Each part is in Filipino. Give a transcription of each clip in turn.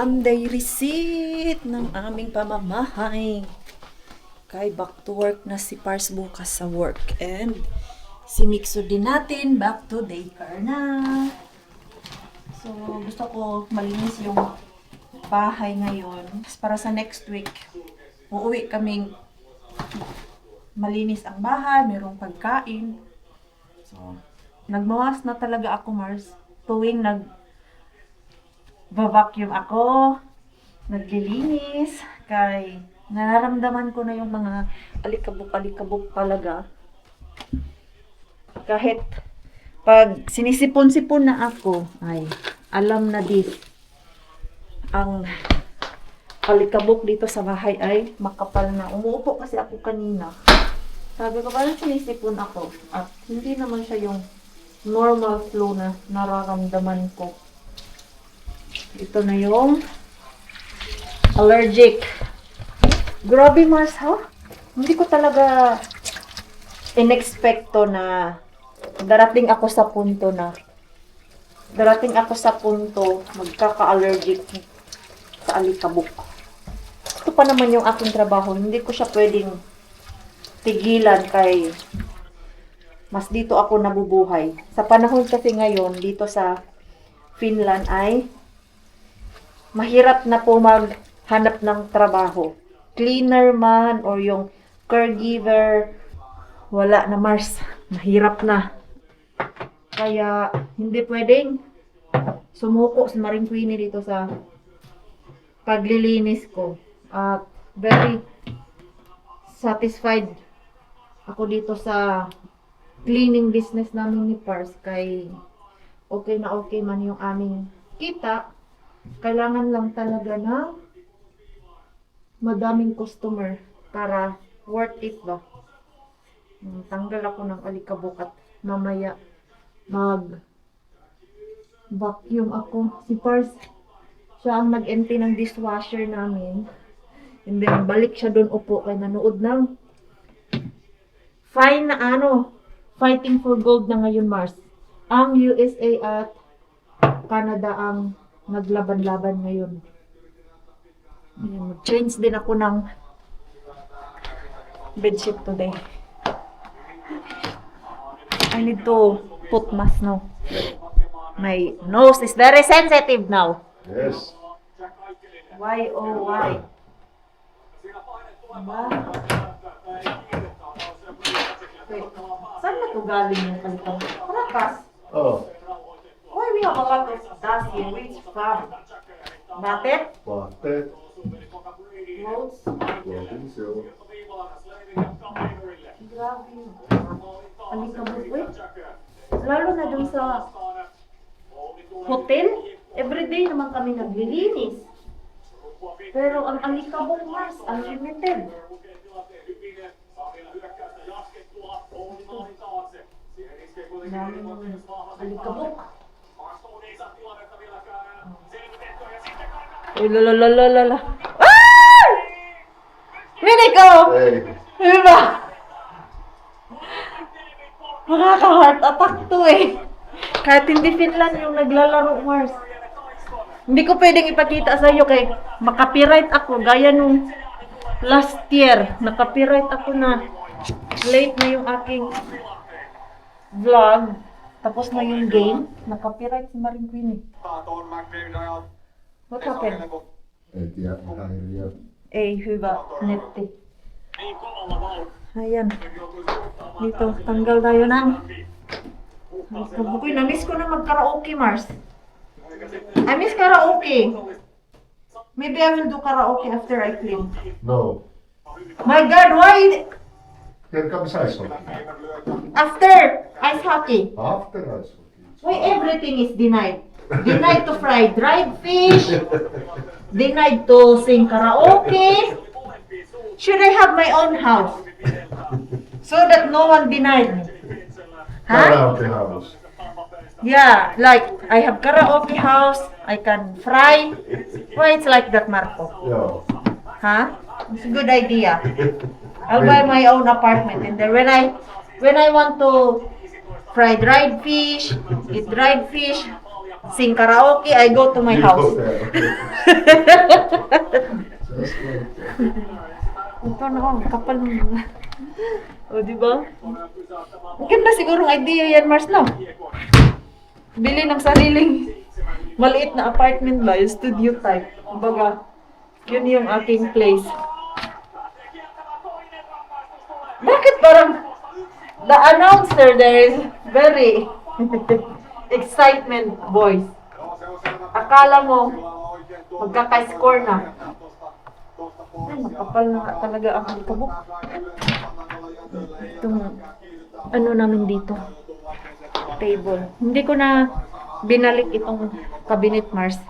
Sunday receipt ng aming pamamahay. Kay back to work na si Pars bukas sa work. And si Mixo din natin back to daycare na. So gusto ko malinis yung bahay ngayon. Para sa next week, uuwi kaming malinis ang bahay, mayroong pagkain. So nagmawas na talaga ako, Mars. Tuwing vacuum ako, naglilinis, kay nararamdaman ko na yung mga alikabok-alikabok talaga. Kahit pag sinisipon-sipon na ako, ay alam na ang alikabok dito sa bahay ay makapal na. Umuupo kasi ako kanina. Sabi ko, parang sinisipon ako. At hindi naman siya yung normal flow na nararamdaman ko. Ito na yung allergic. Grabe, Mars, ha? Hindi ko talaga inexpecto na darating ako sa punto magkaka-allergic sa alikabok. Ito pa naman yung aking trabaho. Hindi ko siya pwedeng tigilan kay mas dito ako nabubuhay. Sa panahon kasi ngayon, dito sa Finland ay mahirap na po maghanap ng trabaho. Cleaner man or yung caregiver, wala na, Mars. Mahirap na. Kaya hindi pwedeng sumuko si Maring Queenie dito sa paglilinis ko. At very satisfied ako dito sa cleaning business namin ni Pars. Kay okay na okay man yung aming kita. Kailangan lang talaga na madaming customer para worth it ba. Tanggal ako ng alikabok at mamaya vacuum ako. Si Pars, siya ang nag-empty ng dishwasher namin. And then balik siya doon upo kay nanood ng fighting for gold na ngayon, Mars. Ang USA at Canada ang naglaban-laban ngayon. Mag-change din ako ng bedsheet today. I need to put mask now. My nose is very sensitive now. Yes. Why, oh why? Diba? Wait, saan na ito galing yung kalitang? Parakas. Oh, Why we have a lot of dust here? Which farm? Batet? vaatteet, Clothes? clothing, se on. Grabe. Alikabok, wait. Lalo na dun sa hotel, everyday naman kami naglilinis. Pero ang alikabok, Mars, unlimited. Dami ng alikabok. Uy, lalalala. Ah! Miniko! Ei, Diba? Makaka-heart attack to eh. Kahit hindi Finland yung naglalaro, Mars. Hindi ko pwedeng ipakita sa iyo kay makapiright ako. Gaya nung last year, nakapiright ako na late na yung aking vlog. Tapos na yung game. Nakapiright si Maring Queenie. What happened? ei tiedä mitä hirviä. Ei hyvä netti. Ayan. Dito, tanggal tayo ng Uy, na-miss ko na mag-karaoke, Mars. I miss karaoke. Maybe I will do karaoke after I clean. No, My God, why? here comes ice hockey. After ice hockey. After ice hockey. Why everything is denied? Denied to fry dried fish. Denied to sing karaoke. Should I have my own house? So that no one denied me. Huh? Karaoke house. Yeah, like I have karaoke house. I can fry. Why it's like that, Marco? Joo. Huh? It's a good idea. I'll buy my own apartment, and then when I want to fry dried fish, eat dried fish, sing karaoke, I go to my You house. go there. Just like that. Ito na ako, kapal ng mga. O, di ba? Ang ganda sigurong idea yan, Mars, no? Bili ng sariling maliit na apartment ba, yung studio type. Kumbaga, yun yung aking place. Bakit parang the announcer there is very excitement voice. Akala mo, magkaka-score na. Ay, makapal na nga talaga ang kabuk. Itong ano namin dito, table. Hindi ko na binalik itong cabinet, Mars.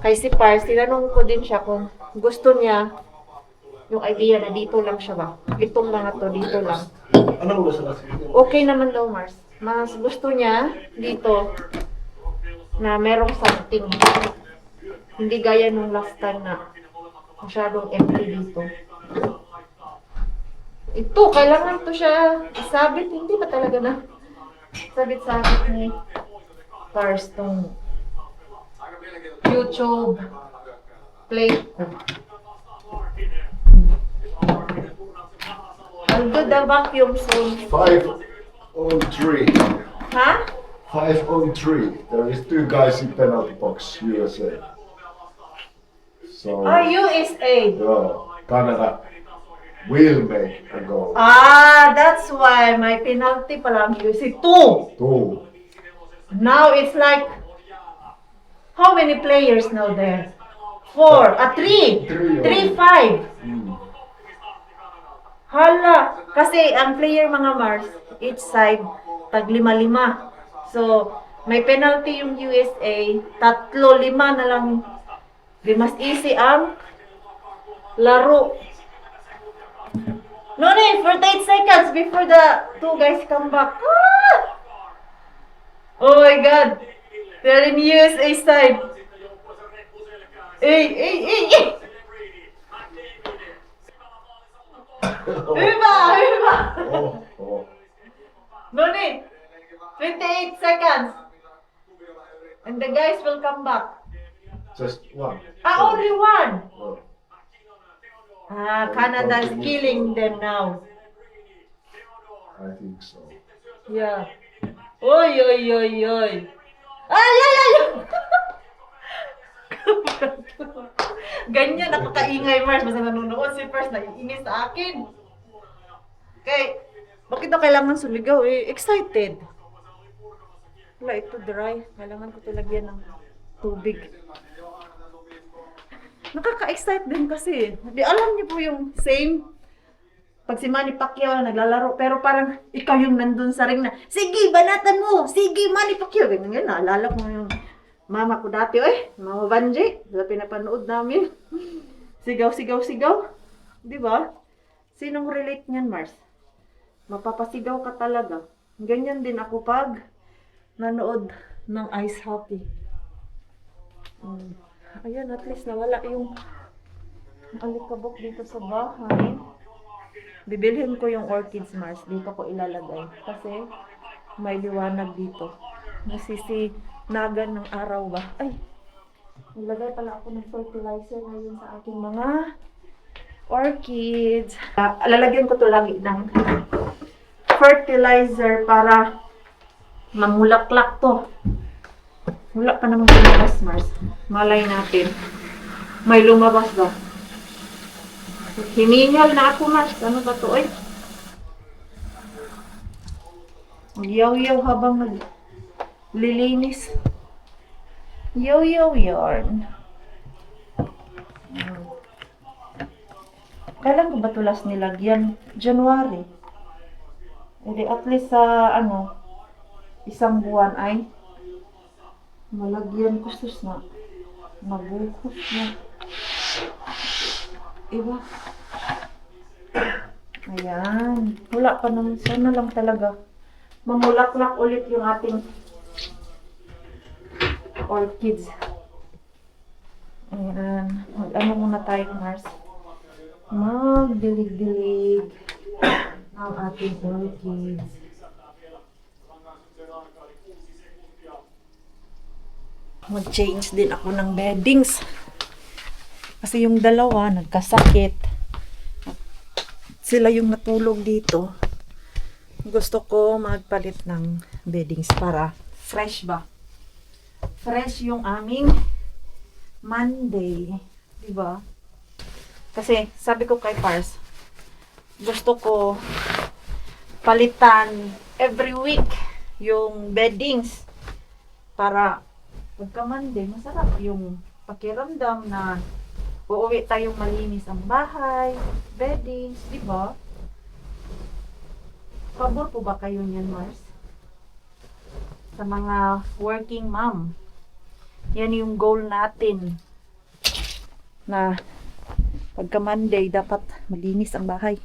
Kay si Pars, tinanong ko din siya kung gusto niya yung idea na dito lang siya ba. Itong mga to, dito lang. Okay naman daw, Mars. Mas gusto niya dito na merong something. Hindi gaya nung last time na masyadong empty dito. Ito, kailangan to siya isabit. Hindi ba talaga na sabit-sabit ni Pars tong YouTube plate ko. I'll do the vacuum soon. 5-on-3. Ha? 5-on-3. There is 2 guys in penalty box, USA. So, USA. Canada will make a goal. That's why my penalty pala ang USA. 2. 2. Now it's like, how many players now there? 4. 3. 3, 5. Hala, kasi ang player mga Mars, each side, tag 5-5. So, may penalty yung USA, 3-5 na lang. Di mas easy ang laro. No, 48 seconds before the 2 guys come back. Ah! Oh my God. They're in USA side. Hey. Viva! Oh. Noni, 28 seconds. And the guys will come back. Just 1. Only 1. Oh. Canada is killing them now. I think so. Yeah. Oy. Ay! Ganyan nakakaingay, Mars. Basta nanonood si Pars, naiinis sa akin. Okay, bakit na kailangan suligaw? Excited. Wala, ito dry. Kailangan ko ito lagyan ng tubig. Nakaka-excite din kasi. Di alam niyo po yung same pag si Manny Pacquiao naglalaro, pero parang ikaw yung nandun sa ring na, sige, banatan mo! Sige, Manny Pacquiao! Ganyan, naalala ko yung mama ko dati, Mama Banji, sa pinapanood namin. Sigaw. Di ba? Sinong relate niyan, Mars? Mapapasigaw ka talaga. Ganyan din ako pag nanood ng ice hockey. Ayan, at least nawala yung alikabok dito sa bahay. Bibilhin ko yung orchids, Mars. Dito ko ilalagay. Kasi may liwanag dito. Nasisinagan ng araw ba? Ay! Nilagay pala ako ng fertilizer ngayon sa aking mga orchids. Lalagyan ko to lagi ng fertilizer para mamulaklak to. Wala pa namang lumabas, Mars. Malay natin. May lumabas ba? Hiningal na ako, Mars. Ano ba to, Yaw-yaw habang naglilinis. Yaw-yaw yarn. Kailan ko ba ito last nilagyan? January. Hindi, at least sa, isang buwan ay malagyan ko sus na. Nabuhos na. Iba. Ayan. Wala pa naman. Sana lang talaga mamulaklak ulit yung ating orchids. Ayan. Mag-ano muna tayo, Mars. Magdilig-dilig ang ating orchids. Mag-change din ako ng beddings. Kasi yung dalawa nagkasakit. Sila yung natulog dito. Gusto ko magpalit ng beddings para fresh ba? Fresh yung aming Monday. Diba? Kasi sabi ko kay Pars, gusto ko palitan every week yung beddings para pagka Monday, masarap yung pakiramdam na uuwi tayong malinis ang bahay, beddings, di ba? Pabor po ba kayo niyan, Mars? Sa mga working mom. Yan yung goal natin. Na pagka Monday, dapat malinis ang bahay.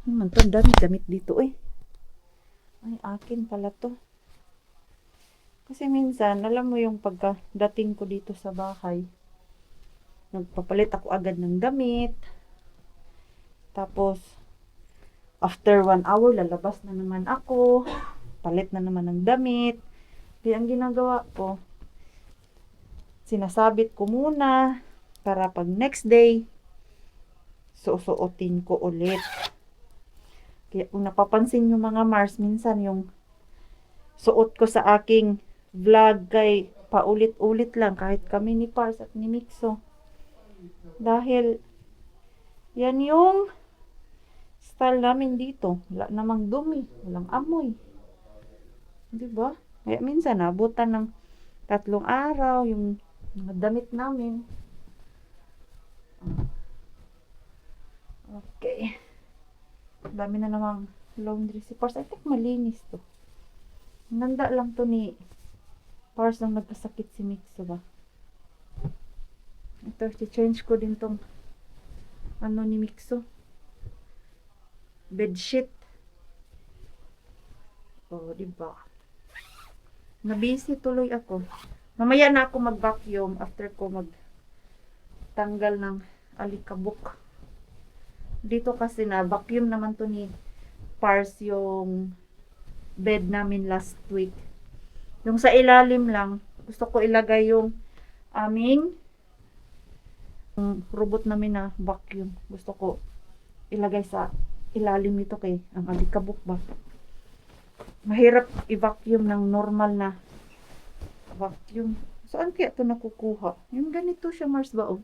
Ano man to, damit dito eh. Ay, akin pala to. Kasi minsan, alam mo yung pagkadating ko dito sa bahay, nagpapalit ako agad ng damit. Tapos, after 1 hour, lalabas na naman ako. Palit na naman ng damit. Kaya ang ginagawa ko, sinasabit ko muna para pag next day, susuotin ko ulit. Kaya kung napapansin yung mga Mars, minsan yung suot ko sa aking vlog kay paulit-ulit lang kahit kami ni Pars at ni Mixo. Dahil yan yung style namin dito. Wala namang dumi, walang amoy. Diba? Kaya minsan nabutan ng 3 araw yung mga damit namin. Okay. Dami na namang laundry si Pars. I think malinis to. Nanda lang to ni Pars nang nagkasakit si Mixo ba. Ito, change ko din tong ano ni Mixo. Bedsheet. Oh, diba? Nabisi tuloy ako. Mamaya na ako mag-vacuum after ko magtanggal ng alikabok. Dito kasi na vacuum naman to ni Pars yung bed namin last week. Yung sa ilalim lang, gusto ko ilagay yung aming robot namin na vacuum. Gusto ko ilagay sa ilalim nito kay ang alikabok ba. Mahirap i-vacuum ng normal na vacuum. Saan kaya ito nakukuha? Yung ganito siya, Mars ba? Oh?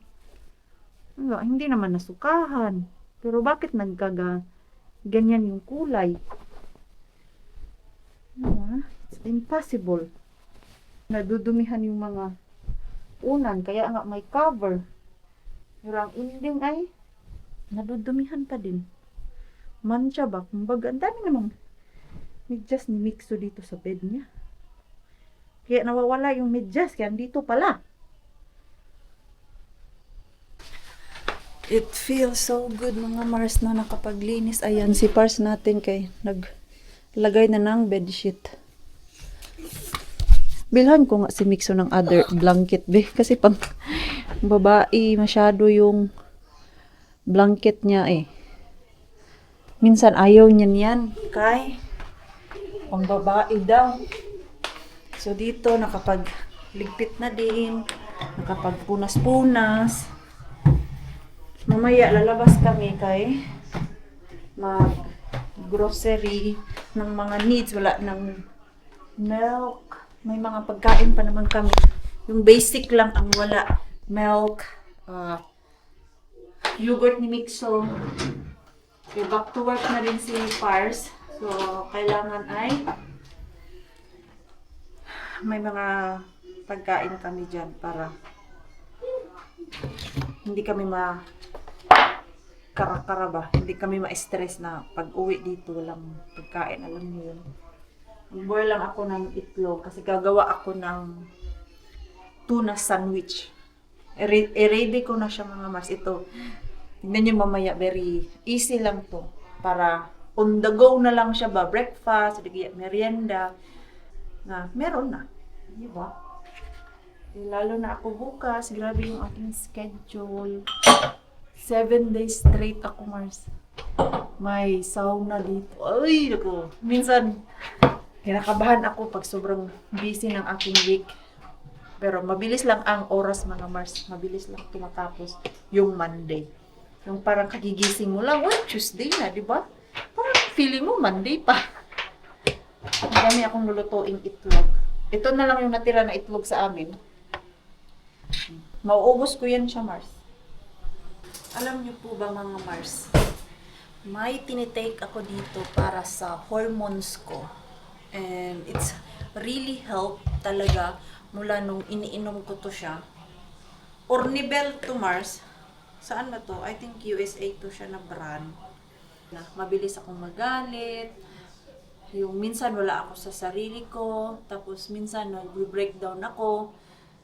Hindi naman nasukahan. Pero bakit ganyan yung kulay? It's impossible. Nadudumihan yung mga unan, kaya nga may cover. Pero ang ending ay nadudumihan pa din. Mancha ba? Kumbaga, ang dami namang medyas ni Mixo dito sa bed niya. Kaya nawawala yung medyas, kaya dito pala. It feels so good mga Mars na nakapaglinis. Ayan, si Pars natin kay naglagay na ng bedsheet. Bilhan ko nga si Mixo ng other blanket be. Kasi pang babae masyado yung blanket niya eh. Minsan ayaw niya niyan. Kay pang babae daw. So dito nakapagligpit na din. Nakapagpunas-punas. Mamaya lalabas kami kay mag-grocery ng mga needs. Wala ng milk. May mga pagkain pa naman kami. Yung basic lang ang wala. Milk, yogurt ni Mixo. Okay, back to work na rin si Pars. So, kailangan ay may mga pagkain kami dyan para hindi kami karakara ba? Hindi kami ma-stress na pag-uwi dito walang pagkain. Alam niyo yun. Mag-boil lang ako ng itlog kasi gagawa ako ng tuna sandwich. I-ready ko na siya mga Mars. Ito, tignan niyo mamaya, very easy lang to. Para on the go na lang siya ba? Breakfast, merienda. Na, meron na. Di ba? Lalo na ako bukas. Grabe yung aking schedule. 7 days straight ako, Mars. May sauna dito. Ay, naku. Minsan, kinakabahan ako pag sobrang busy ng aking week. Pero mabilis lang ang oras mga Mars. Mabilis lang tumatapos yung Monday. Yung parang kagigising mo lang, Tuesday na, di ba? Parang feeling mo Monday pa. Ang dami akong lulutuing itlog. Ito na lang yung natira na itlog sa amin. Mauubos ko yan siya, Mars. Alam niyo po ba mga Mars, may tinitake ako dito para sa hormones ko. And it's really help talaga mula nung iniinom ko to siya. Ornibel to Mars. Saan ba to? I think USA to siya na brand. Na mabilis akong magalit. Yung minsan wala ako sa sarili ko. Tapos minsan nag-breakdown ako.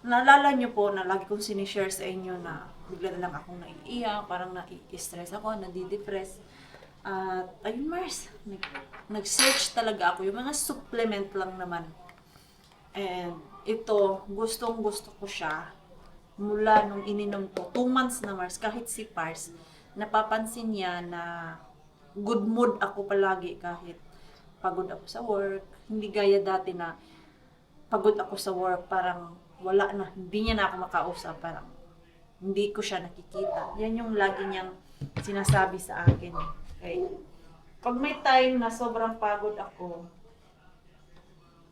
Naalala niyo po na lagi kong sinishare sa inyo na bigla na lang akong naiiyak, parang nai-stress ako, nadidepress. At ayun Mars, nag-search talaga ako. Yung mga supplement lang naman. And ito, gustong gusto ko siya. Mula nung ininom ko, 2 months na Mars, kahit si Pars, napapansin niya na good mood ako palagi kahit pagod ako sa work. Hindi gaya dati na pagod ako sa work, parang wala na, hindi niya na ako makausap, parang hindi ko siya nakikita. Yan yung lagi niyang sinasabi sa akin. Okay? Pag may time na sobrang pagod ako,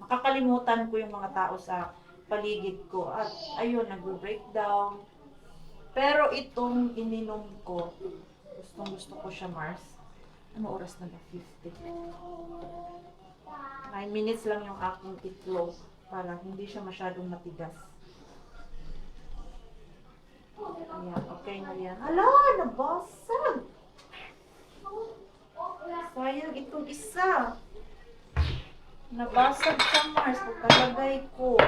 makakalimutan ko yung mga tao sa paligid ko at ayun, nag-breakdown. Pero itong ininom ko, gustong gusto ko siya Mars. Ano oras na ba? 50. 9 minutes lang yung aking itlog para hindi siya masyadong matigas. Ayan, okay na yan. Hala, nabasag! Sayang itong isa. Nabasag sa Mars. Pagkalagay ko.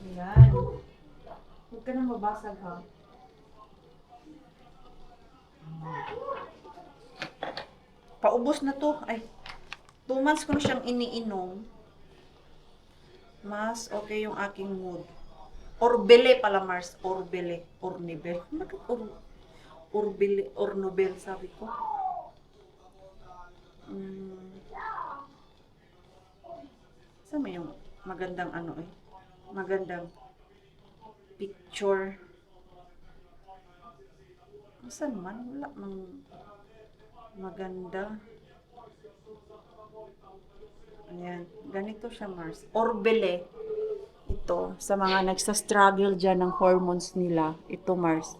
Ayan. Huwag ka na mabasag ha. Paubos na to. Ay, 2 months ko na siyang iniinom. Mas okay yung aking mood. Orbele pala Mars. Orbele. Ornibel. Bakit Orbele? Ornobel sabi ko. Saan may yung magandang ano eh? Magandang picture. Saan man? Wala mang maganda. Ayan. Ganito siya Mars. Orbele. Ito. Sa mga nagsa-struggle dyan ng hormones nila. Ito Mars.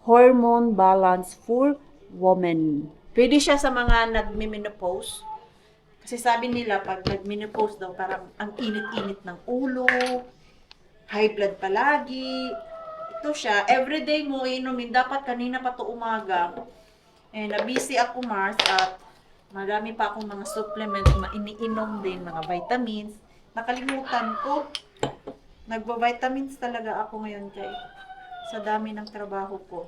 Hormone balance for women. Pwede siya sa mga nagmi-menopause. Kasi sabi nila, pag nag-menopause daw, parang ang init-init ng ulo, high blood palagi. Ito siya, everyday mo inumin. Dapat kanina pa to umaga. Eh, na-busy ako, Mars, at marami pa akong mga supplements na iniinom din, mga vitamins. Nakalimutan ko. Nagba-vitamins talaga ako ngayon kay sa dami ng trabaho ko.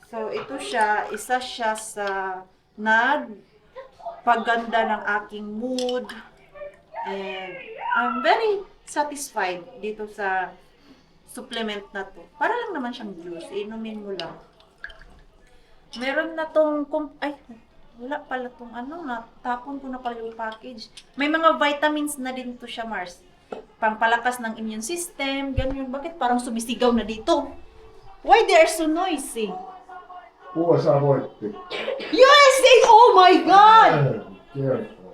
So, ito siya, isa siya sa nagpaganda ng aking mood. And I'm very satisfied dito sa supplement na to. Para lang naman siyang juice. Inumin mo lang. Meron na tong, ay, wala pala tong ano, natapon ko na pala yung package. May mga vitamins na din to siya, Mars. Pampalakas ng immune system, ganyan. Bakit parang sumisigaw na dito? Why they are so noisy? USA voitti. USA! Oh my God! Kertoo.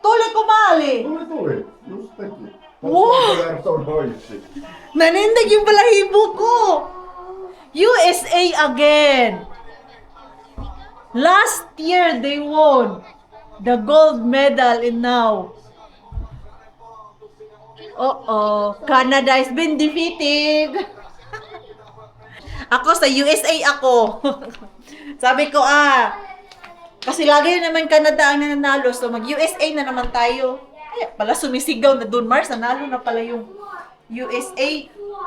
Tuli kumali! Tuli. Just teki. Wow! Tästä on noissi. Nanindig yung balahibo ko! USA again! Last year, they won the gold medal and now. Uh-oh, Canada has been defeated. Ako sa USA ako. Sabi ko kasi lagi naman Canada ang nananalo, so mag-USA na naman tayo. Ay, pala sumisigaw na doon, Mars, nanalo na pala yung USA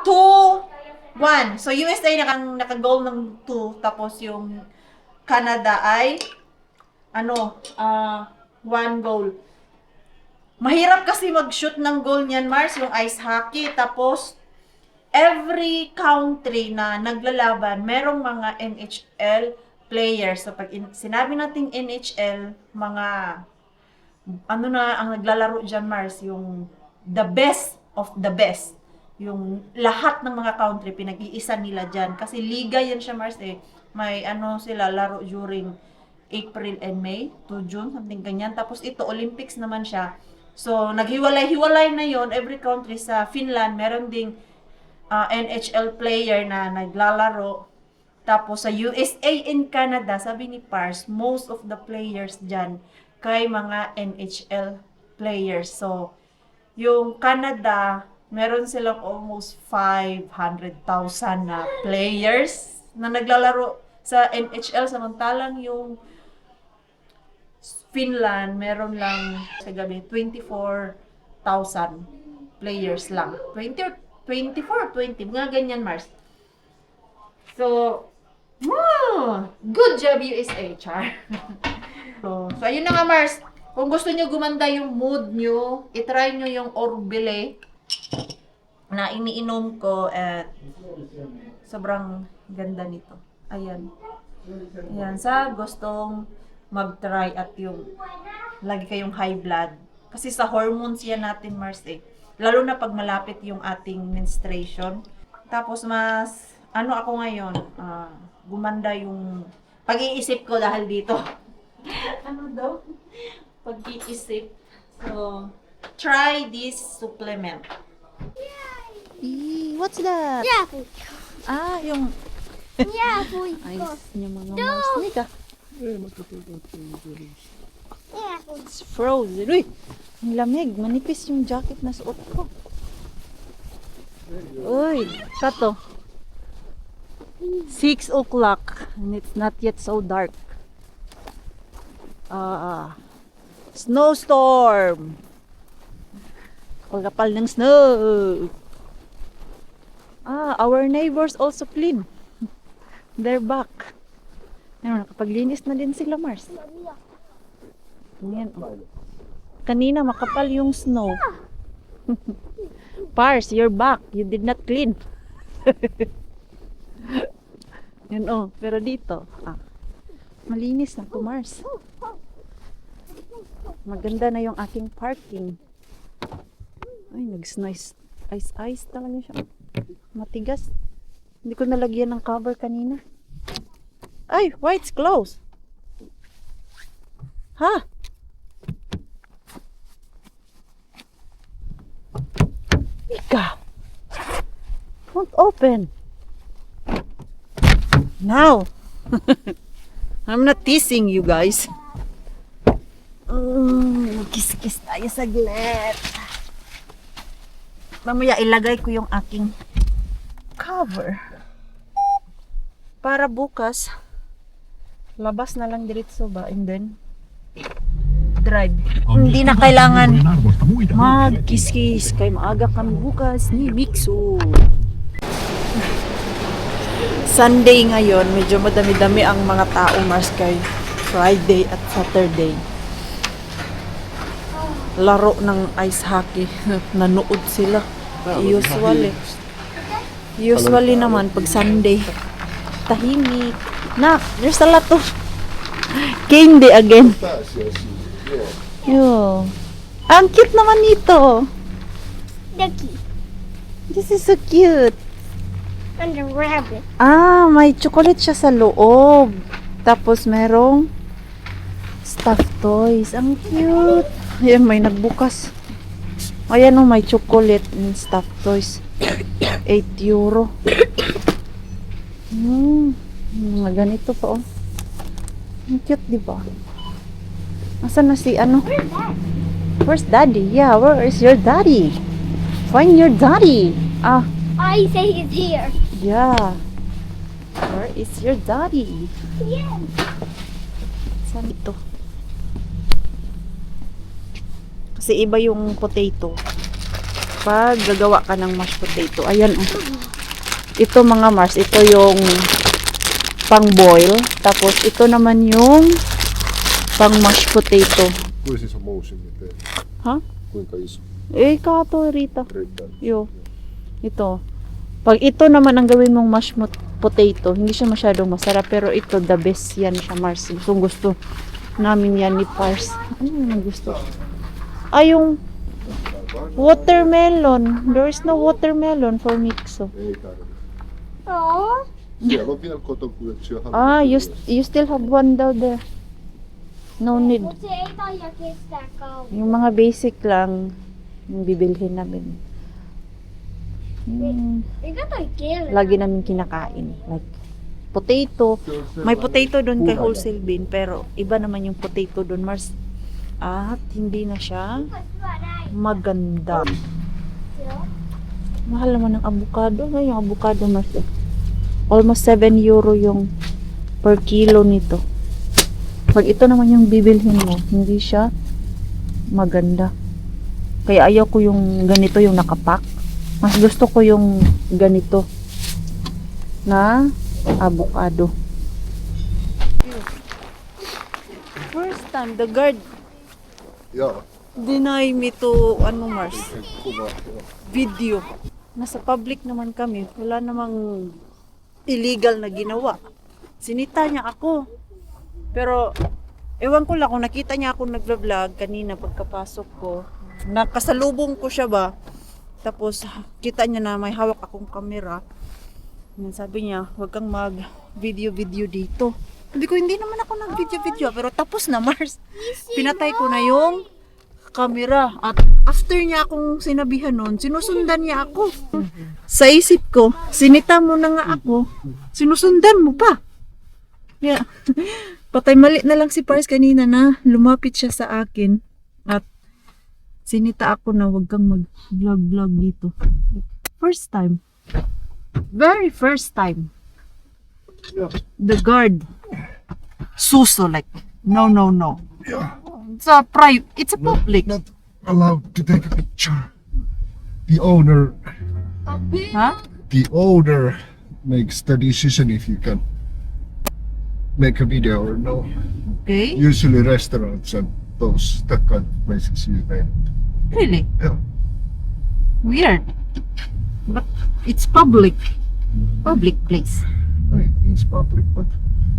2-1. So USA naka-goal ng 2, tapos yung Canada ay 1 goal. Mahirap kasi mag-shoot ng goal niyan, Mars, yung ice hockey. Tapos, every country na naglalaban, merong mga NHL players. So, pag sinabi nating NHL, mga ano na ang naglalaro dyan, Mars, yung the best of the best. Yung lahat ng mga country, pinag-iisa nila dyan. Kasi liga yan siya, Mars, eh. May ano sila, laro during April and May to June, something ganyan. Tapos ito, Olympics naman siya. So, naghiwalay-hiwalay na yon every country. Sa Finland, meron ding NHL player na naglalaro. Tapos sa USA and Canada, sabi ni Pars, most of the players dyan kay mga NHL players. So, yung Canada, meron silang almost 500,000 na players na naglalaro sa NHL. Samantalang yung Finland, meron lang sa gabi 24,000 players lang. 20 or 24, 20, mga ganyan, Mars. So, good job USA, Char. so, ayun na nga, Mars. Kung gusto nyo gumanda yung mood nyo, itry nyo yung Orbile na iniinom ko at sobrang ganda nito. Ayan. Ayan, sa gustong mag-try at yung lagi kayong high blood. Kasi sa hormones yan natin, Mars, eh. Lalo na pag malapit yung ating menstruation. Tapos mas, ano ako ngayon, gumanda yung pag-iisip ko dahil dito. ano daw? Pag-iisip. So, try this supplement. What's that? Яблоко. Yung Яблоко. ayos niya mga mouse. Nika, Яблоко. it's frozen. Uy, ang lamig. Manipis yung jacket na suot ko. Uy, kato. 6 o'clock and it's not yet so dark. Snowstorm. Pagkapal ng snow. Our neighbors also clean. They're back. Ayun, nakapaglinis na din sila, Mars. Ayan, oh. Kanina makapal yung snow. Pars, you're back. You did not clean. Yan, oh. Pero dito, malinis na to, Mars. Maganda na yung aking parking. Ay, nags-nice. Ice talaga siya. Matigas. Hindi ko nalagyan ng cover kanina. Ay, why it's closed? Ha? Ika. Won't open. Now. I'm not teasing you guys. Kiss-kiss tayo saglit. Mamaya ilagay ko yung aking cover. Para bukas, labas na lang diretso ba and then drive. Hindi na kailangan mag-kiss-kiss kay maaga kami bukas ni Biksu. Sunday ngayon, medyo madami-dami ang mga tao, Mars, kay Friday at Saturday. Laro ng ice hockey. Nanood sila. Usually naman pag Sunday, tahimik. There's a lot of candy again. Yo. Ang cute naman nito. Ducky. This is so cute. And a rabbit. May chocolate siya sa loob. Tapos merong stuffed toys. Ang cute. Ayan, may nagbukas. Ayan, may chocolate and stuffed toys. 8 euro. Mga ganito pa, oh. Ang cute, di ba? Asan na si ano? Where's daddy? Yeah, where is your daddy? Find your daddy. I say he's here. Yeah. Where is your daddy? Yeah. Saan ito? Kasi iba yung potato. Pag gagawa ka ng mashed potato. Ayan, oh. Ito mga Mars, ito yung pang boil. Tapos ito naman yung pang mashed potato. Kuinka iso mousse teet? Ha? Kuinka iso? Kato, Rita. Riittää. Yo. Ito. Pag ito naman ang gawin mong mashed potato, hindi siya masyadong masarap. Pero ito, the best yan siya, Mars. Gusto. namin yan ni Pars. Ano yung gusto? Ay, yung watermelon. There is no watermelon for Mixo. Oh, Siellä on vielä kotokuljetus, jos haluat. Ah, you still have one down there. No need. mutta se ei taida kestää kauan. Yung mga basic lang yung bibilhin namin. Yung Mikä toi kello? lagi namin kinakain. Like, potato. May potato doon kay wholesale bin, pero iba naman yung potato doon, Mars. At hindi na siya Hyvä näin. maganda. Joo. Mahal naman ng avocado. Ano yung avocado, Mars? Almost 7 euro yung per kilo nito. Pag ito naman yung bibilhin mo, hindi siya maganda. Kaya ayaw ko yung ganito, yung nakapack. Mas gusto ko yung ganito na avocado. First time, the guard Joo, deny me to, Mars, kuva. video. Nasa public naman kami. Wala namang illegal na ginawa. Sinita niya ako. Pero, ewan ko lang kung nakita niya ako nagla-vlog kanina pagkapasok ko. Nakasalubong ko siya ba? Tapos, kita niya na may hawak akong camera. Yan, sabi niya, huwag kang mag-video-video dito. Sabi ko, hindi naman ako nag-video-video. Pero tapos na, Mars. Pinatay ko na yung camera. At after niya akong sinabihan nun, sinusundan niya ako. Sa isip ko, sinita mo na nga ako, sinusundan mo pa. Yeah. Patay mali na lang si Pars kanina na lumapit siya sa akin at sinita ako na wag kang mag-vlog dito. First time. Very first time. The guard. Suso like, no. Yeah, It's a public. not allowed to take a picture. The owner Huh? makes the decision if you can make a video or no. Okay. Usually restaurants and that kind of places you name it. Really? Yeah. Weird. But it's public. Public place. It's public, but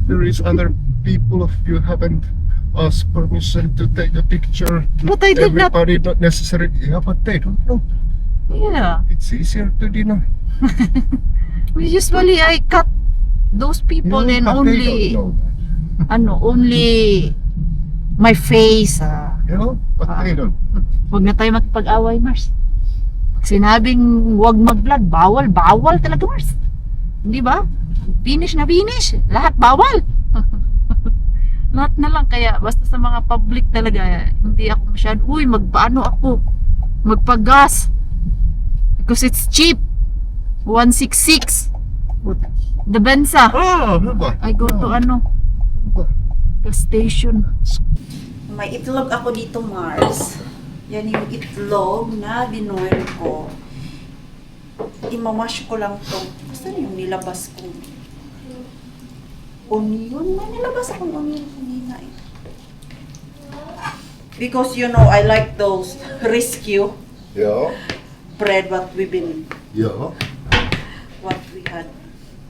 there is other people if you haven't asked permission to take a picture. But I did not. Everybody not necessarily, yeah, but they don't know. Yeah. It's easier to deny. Usually I cut those people Yeah, and but only they don't know only my face. that. You know, but they don't. Huwag na tayo magpag-away, Mars. Pag sinabing huwag mag-vlog, bawal talaga, Mars. Di ba? Finish na finish. Lahat bawal. Lahat na lang. Kaya basta sa mga public talaga, hindi ako masyado, magpaano ako? Magpagas. Because it's cheap. 166. The Benza. Ah, hyvä. I go to Hyvä. gas station. May itlog ako dito, Mars. Yan yung itlog na binoil ko. Imamash ko lang to. Saan yung nilabas ko? Onion? May nilabas akong onion kanina eh. Because I like those rescue Joo. bread what we had.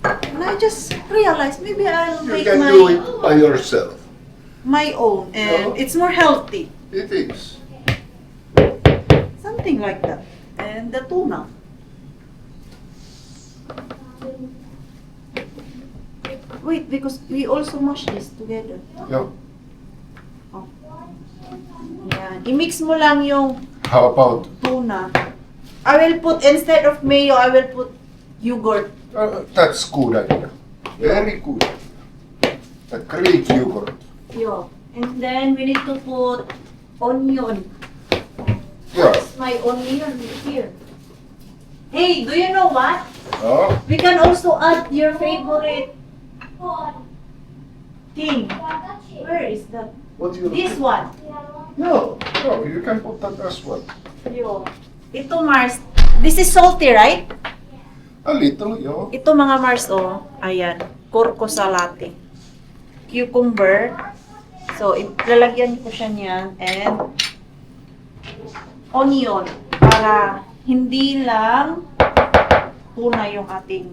And I just realized maybe I'll You make can my do it by yourself. own and Yeah. it's more healthy. It is. Something like that. And the tuna. Wait, because we also mash this together. Yeah. Yan. I-mix mo lang yung How about tuna. I will put, instead of mayo, I will put yogurt. that's good idea. Very good. The Greek yogurt. Yo. And then we need to put onion. Yeah. My onion here. Hey, do you know what? Oh. We can also add your favorite thing. Where is that? What you? This one. No, you can put that as well. Yo. Ito, Mars. This is salty, right? A little, yeah. Ito mga Mars, oh. Ayan. Curco salate. Cucumber. So, ilalagyan ko siya niyan. And onion. Para hindi lang tuna yung ating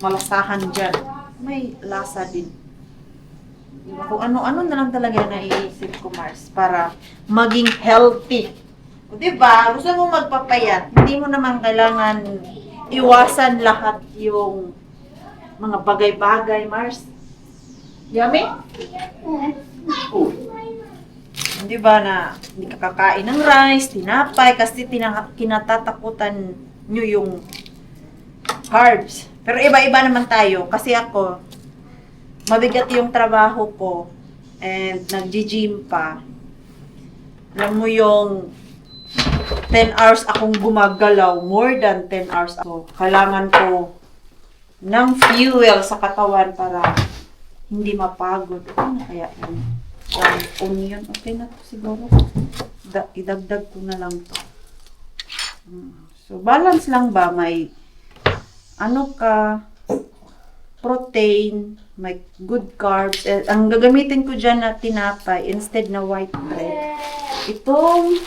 malasahan dyan. May lasa din. Diba? Kung ano-ano na lang talaga naiisip ko, Mars, para maging healthy. O, diba? Gusto mo magpapayat, hindi mo naman kailangan iwasan lahat yung mga bagay-bagay, Mars. Yummy? Di ba na hindi ka kakain ng rice, tinapay, kasi kinatatakutan nyo yung carbs. Pero iba-iba naman tayo. Kasi ako, mabigat yung trabaho ko and nag-gym pa. Alam mo yung 10 hours akong gumagalaw, more than 10 hours ako. Kailangan ko ng fuel sa katawan para hindi mapagod. Ano na kaya yun? Onion. Okay na to siguro. Idagdag ko na lang to. So, balance lang ba? May ano ka, protein, may good carbs. Ang gagamitin ko dyan na tinapay instead na white bread. Itong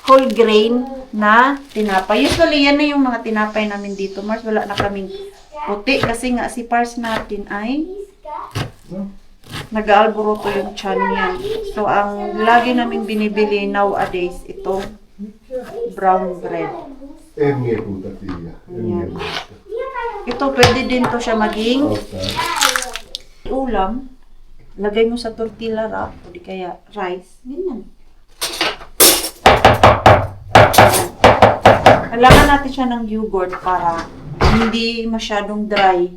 whole grain na tinapay. Usually, yan na yung mga tinapay namin dito. Mars, wala na kaming puti kasi nga si Pars natin ay nag-aalboroto yung tiyan niya. So, ang lagi namin binibili nowadays, itong brown bread. Ayan. Ito, pwede din to siya maging ulam. Lagay mo sa tortilla wrap, o di kaya rice. Ganyan. Kailangan natin siya ng yogurt para hindi masyadong dry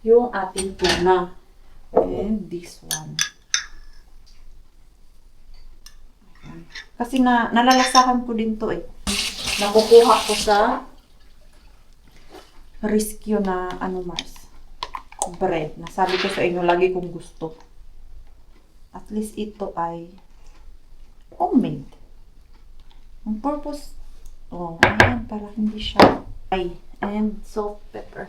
yung ating tuna. And this one. Ayan. Kasi nalalasahan ko din to eh. Nakukuha ko sa Rescue na Mars bread. Nasabi ko sa inyo, lagi kong gusto. At least ito ay homemade. Ang purpose, ayan, para hindi siya and salt, pepper.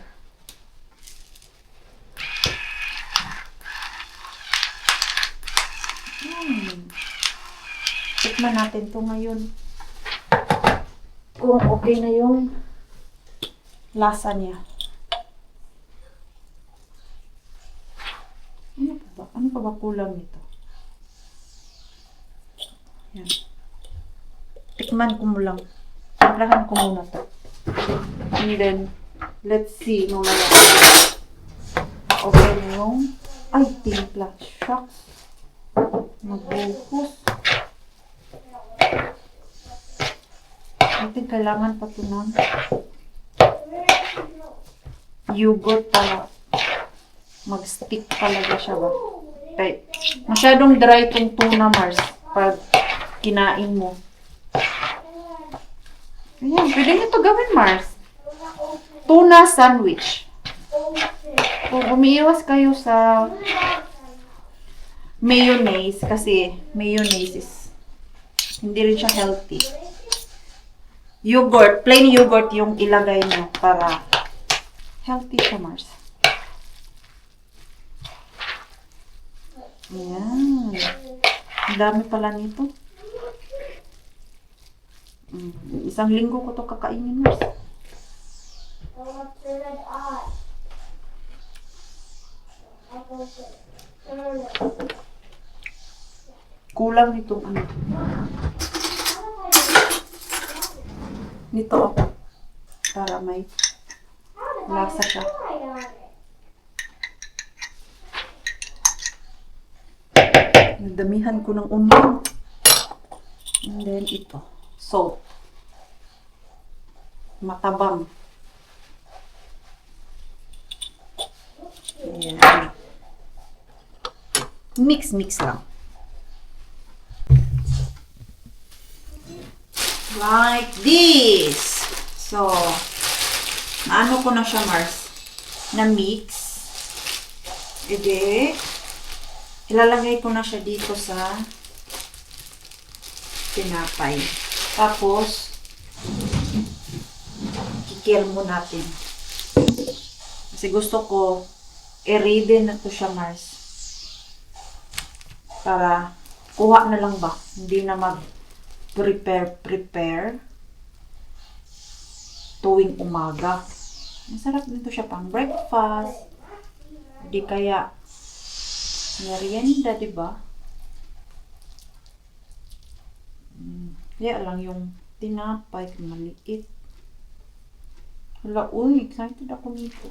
Tikman natin to ngayon. Kung okay na yung lasa niya. Ano pa ba? Ano pa ba kulang nito? Yan. Tikman ko mo lang. Timplahan ko muna to. And then, let's see mamaya. Okay na yung timpla. Shucks. Magbuhos. I think kailangan pa ito ng yogurt para mag-stick talaga siya ba. Okay. Masyadong dry itong tuna, Mars, pag kinain mo. Ayan, pwede nyo ito gawin, Mars. Tuna sandwich. Kung umiiwas kayo sa mayonnaise, kasi mayonnaise is hindi rin siya healthy. Yogurt, plain yogurt yung ilagay nyo para healthy siya, Mars. Ayan. Ang dami pala nito. Isang linggo ko to kakainin, Mars. Kulang nitong nito ako para may lasa siya. Nagdamihan ko ng onion. And then ito, salt. Matabang. Ayan. Mix lang. Like this. So, naano ko na siya, Mars, na mix. Ede, ilalagay ko na siya dito sa tinapay. Tapos, kikirmo natin. Kasi gusto ko, i-ready na to siya, Mars. Para, kuha na lang ba? Hindi na prepare tuwing umaga. Masarap dito siya pang breakfast. Di kaya Merienda, di ba? Kaya lang yung tinapay, maliit. Hala, uy, excited ako nito.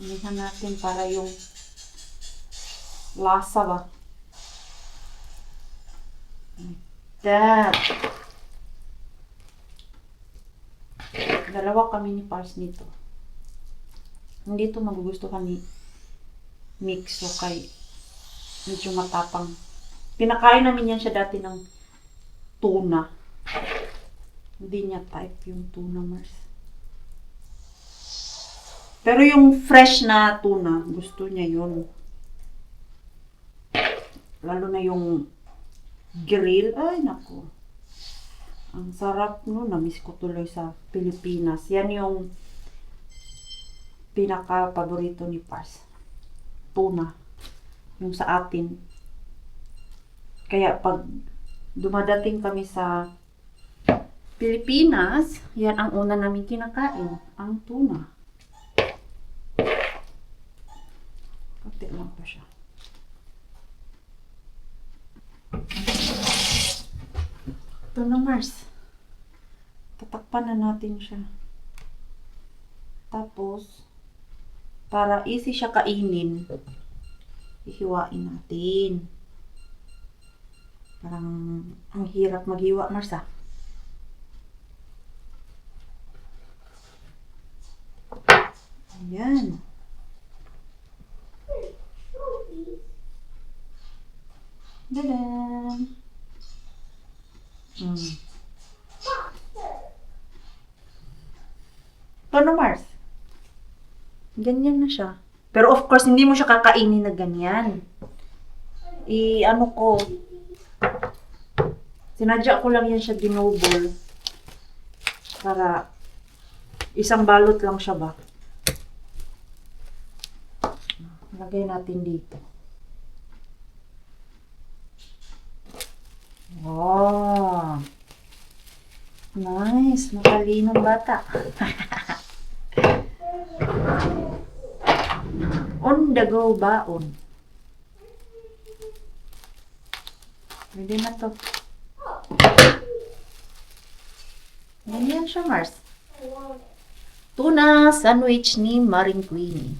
Inihan natin para yung lasa ba? That. Dalawa kami ni Pars nito. Hindi ito magugustuhan ni Mixo kay medyo matapang. Pinakain namin yan siya dati ng tuna. Hindi niya type yung tuna, Mars. Pero yung fresh na tuna, gusto niya yun. Lalo na yung grill. Ay, naku. Ang sarap no. Namiss ko tuloy sa Pilipinas. Yan yung pinaka-paborito ni Pars. Tuna. Yung sa atin. Kaya pag dumadating kami sa Pilipinas, yan ang una namin kinakain. Ang tuna. Kunti lang pa siya. Ito na, Mars. Tatakpan na natin siya. Tapos, para easy siya kainin, ihiwain natin. Parang ang hirap maghiwa, Mars, ah. Ayan. Dadan! Paano, Mars? Ganyan na siya. Pero of course, hindi mo siya kakainin na ganyan. Ano ko, sinadya ko lang yan siya ginobol. Para isang balot lang siya ba? Lagay natin dito. Oh. Nice. Matalinong bata. On the go baon. Pwede na to. Ganyan siya, Mars. Tuna sandwich ni Maring Queenie.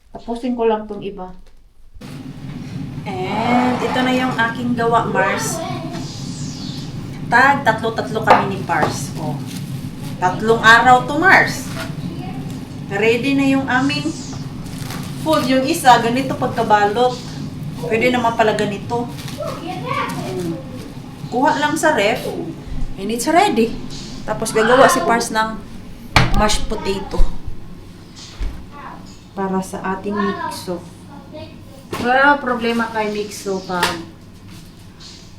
Tapusin ko lang tong iba. And ito na yung aking gawa, Mars. Tatlo-tatlo kami ni Pars. Oh. 3 araw to, Mars. Ready na yung aming food. Yung isa, ganito pagkabalot. Pwede naman pala ganito. Kuha lang sa ref. And it's ready. Tapos gagawa si Pars ng mashed potato. Para sa ating mixo. Wala problema kay mixo pag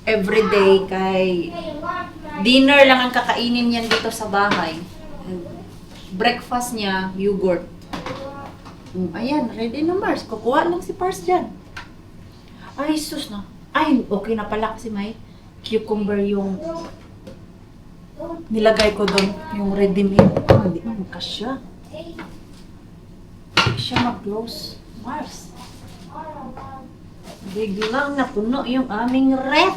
everyday kay dinner lang ang kakainin niyan dito sa bahay. Breakfast niya, yogurt. Ayan, ready na, Mars. Kukuha lang si Pars dyan. Ay, sus na. Ay, okay na pala kasi may cucumber yung nilagay ko doon. Yung ready meal. Hindi na magkasya. Hindi siya mag-close. Mars. Biglang napuno yung aming ref.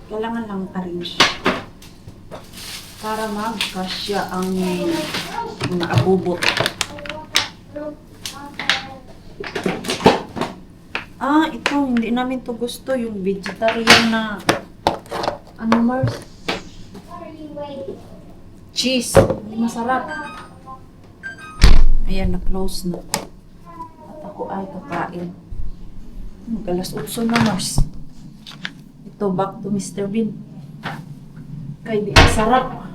Kailangan lang arrange para magkasya ang naabubot. Ito, hindi namin to gusto. Yung vegetarian na ano, Mars? Cheese. Hindi masarap. Ayan, na-close na. At ako ay kakain. Mag-alas 8 na, Mars. Ito, back to Mr. Bean. Kaya di sarap.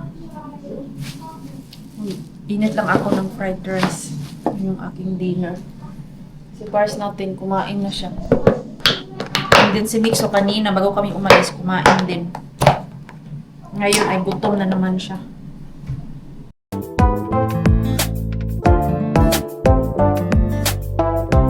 Init lang ako ng fried rice. Yung aking dinner. Si Pars natin, kumain na siya. And then si Mixo kanina, bago kami umalis, kumain din. Ngayon ay gutom na naman siya.